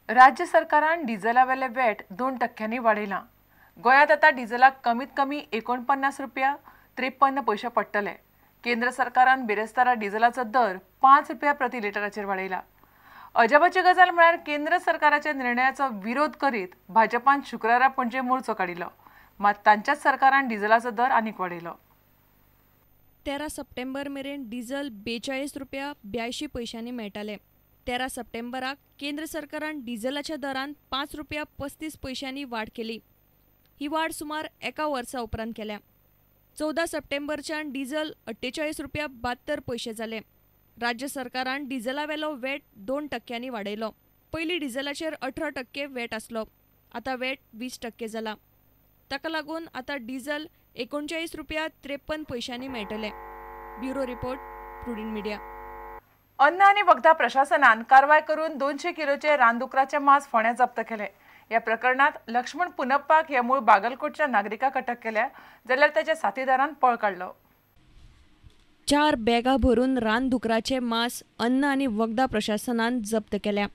राज्य सरकारान डिझेलावेले वॅट 2% वाडयला। गोंयांत आतां डिझेलाक कमीत कमी 49 रुपया 53 पैसे पडटले। केंद्र सरकारान बेरेस्तारा डिझेलाचो दर 5 रुपया प्रति लिटराचेर वाडयला। अजापाची गजाल म्हळ्यार केंद्र सरकाराच्या निर्णयाचो विरोध करीत भाजपान शुक्रारा पणजे मोर्चो काडिल्लो, मात तांच्याच सरकारान डिझेलाचो दर आनीक वाडयलो। 13 सप्टेंबर मेरेन डिझेल 42 रुपया 82 पैशांनी मेळटाले। 13 सप्टेंबराक केंद्र सरकारान डिझेलाच्या दरान 5 रुपया 35 पैशांनी वाड केली। ही वाड सुमार एका वर्सा उपरांत केल्या। 14 सप्टेंबरच्यान डिझेल 48 रुपया 72 पैसे जाले। राज्य सरकारान डिझेलावेलो वॅट 2% वाडयलो। पयलीं डिझेलाचेर 18% वॅट आसलो, आतां वॅट 20% जाला। ताका लागून आतां डिझेल 39 रुपया 53 पैशांनी मेळटले। Bureau report, prudent media. अन्न आनी वखदां प्रशासनान कारवाय करून 200 किलोचे रानडुकराचे मांस फोंड्यां जप्त केले। ह्या प्रकरणात लक्ष्मण पुनप्पाक हे मूळ बागलकोटच्या नागरिकाक अटक केल्या, जाल्यार ताच्या साथीदारान पळ काडलो। 4 बॅगा भरून रानडुकराचे मांस अन्न आनी वखदां प्रशासनान जप्त केल्या।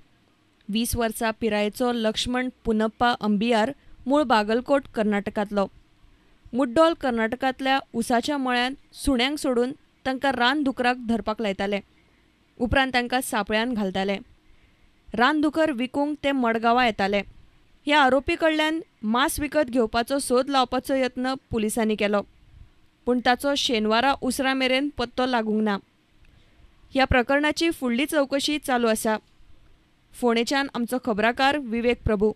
20 वर्सां पिरायेचो लक्ष्मण पुनप्पा अंबियार मूळ बागलकोट कर्नाटकांतलो। मुड्डोल कर्नाटकांतल्या उसाच्या मळ्यांत सुण्यांक सोडून तांकां रानडुकराक धरपाक लायताले, उपरांत तांकां सापळ्यान घालताले। रानडुकर विकूंक ते मडगांवां येताले। ह्या आरोपी कडल्यान मांस विकत घेवपाचो सोद लावपाचो यत्न पुलिसांनी केलो, पूण ताचो शेनवारा उसरां मेरेन पत्तो लागूंक ना। ह्या प्रकरणाची फुडली चवकशी चालू आसा। फोंडेच्यान आमचो खबराकार विवेक प्रभू।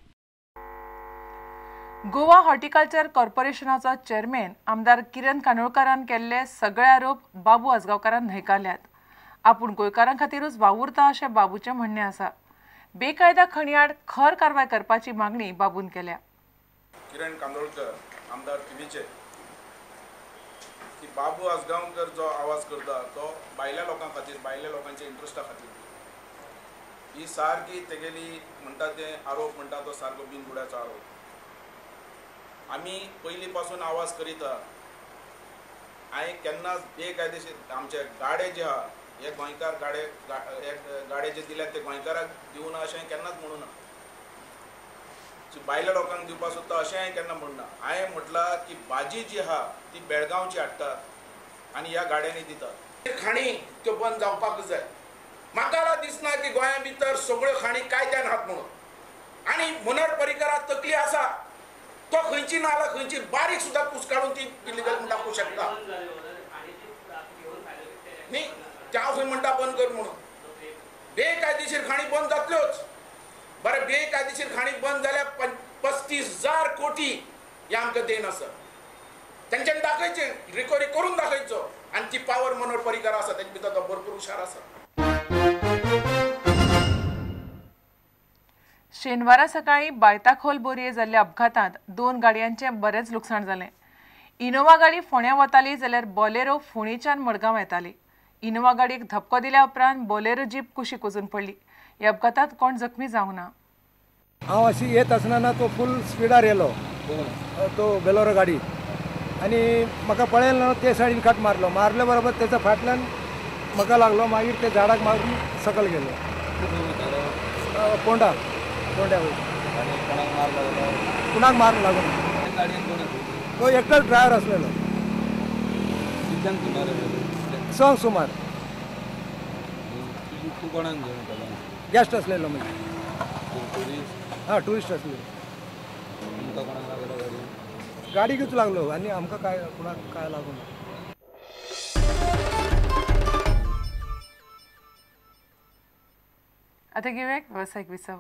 गोवा हॉर्टिकल्चर कॉर्पोरेशनाचो चेअरमॅन आमदार किरण कानोळकारान केल्ले सगळे आरोप बाबू आजगांवकारान न्हयकारल्यात। आपूण गोंयकारां खातीरूच वावुरता अशें बाबूचें म्हणणें आसा। बेकायदा खणी आड खर कारवाय करपाची मागणी बाबून केल्या। किरण कांदोळकर आमदार तिवीचे की बाबू आजगांवकर जो आवाज करता तो बायल्या लोकां खातीर, बायल्या लोकांच्या इंट्रस्टा खातीर ही सारकी तेगेली म्हणटा ते आरोप म्हणटा तो सारको बिनबुड्याचो आरोप। आमी पयलीं पासून आवाज करीता, हांवें केन्नाच बेकायदेशीर आमचे गाडे जे आहा हे गोंयकार गाडे जे दिल्यात ते गोंयकाराक दिवं ना अशें केन्नाच म्हणूं ना। बायल्या लोकांक दिवपाक सोदता अशें हांवें केन्ना म्हणना। हांवें म्हटलां की भाजी जी आहा ती बेळगांवची हाडटात आनी ह्या गाड्यांनी दितात। खाणी त्यो बंद जावपाक जाय। म्हाका दिसना की गोंया भितर सगळ्यो खाणी कायद्यान आहात म्हणून। आनी मनोहर पर्रीकराक तकली आसा, तो खंयची ना जाल्यार खंयची बारीक सुद्दां कूस काडून ती इलिगल म्हणून दाखोवंक शकता न्ही। हांव खंय म्हणटा बंद कर म्हणून। बेकायदेशीर खाणी बंद जातल्योच। बरें, बेकायदेशीर खाणी बंद जाल्यार 35,000 कोटी हे आमकां देण आसा। तेंच्यांनी दाखयचें, रिकवरी करून दाखयचो। आनी ती पावर मनोहर पर्रीकर आसा, तेजे भितर तो भरपूर हुशार आसा। शेनवारा सकाळी बायताखोल बोरये जाल्ल्या अपघातांत 2 गाडयांचे बरेच लुकसाण जालें। इनोवा गाडी फोंड्यां वताली जाल्यार बोलेरो फोंडेच्यान मडगांव येताली। इनोवा गाडयेक धपको दिल्या उपरांत बोलेरो जीप कुशीक वचून पडली। ह्या अपघातांत कोण जखमी जावंक ना। हांव अशी येत आसतना तो फुल स्पिडार येलो तो बोलेरो गाडी, आनी म्हाका पळयलो ना ते सायडीन कट मारलो बरोबर तेच्या फाटल्यान म्हाका लागलो। मागीर ते झाडाक मारून सकयल गेलो। पोंड्या कुणाक मार लागून तो एकटाच ड्रायव्हर असलेलो। संक सुमार गेस्ट असलेलो म्हणजे हां टुरिस्ट असलेलो। गाडीकूच लागलो आनी आमकां काय कुणाक काय लागून ना। आता घेऊया एक व्यावसायिक विसव।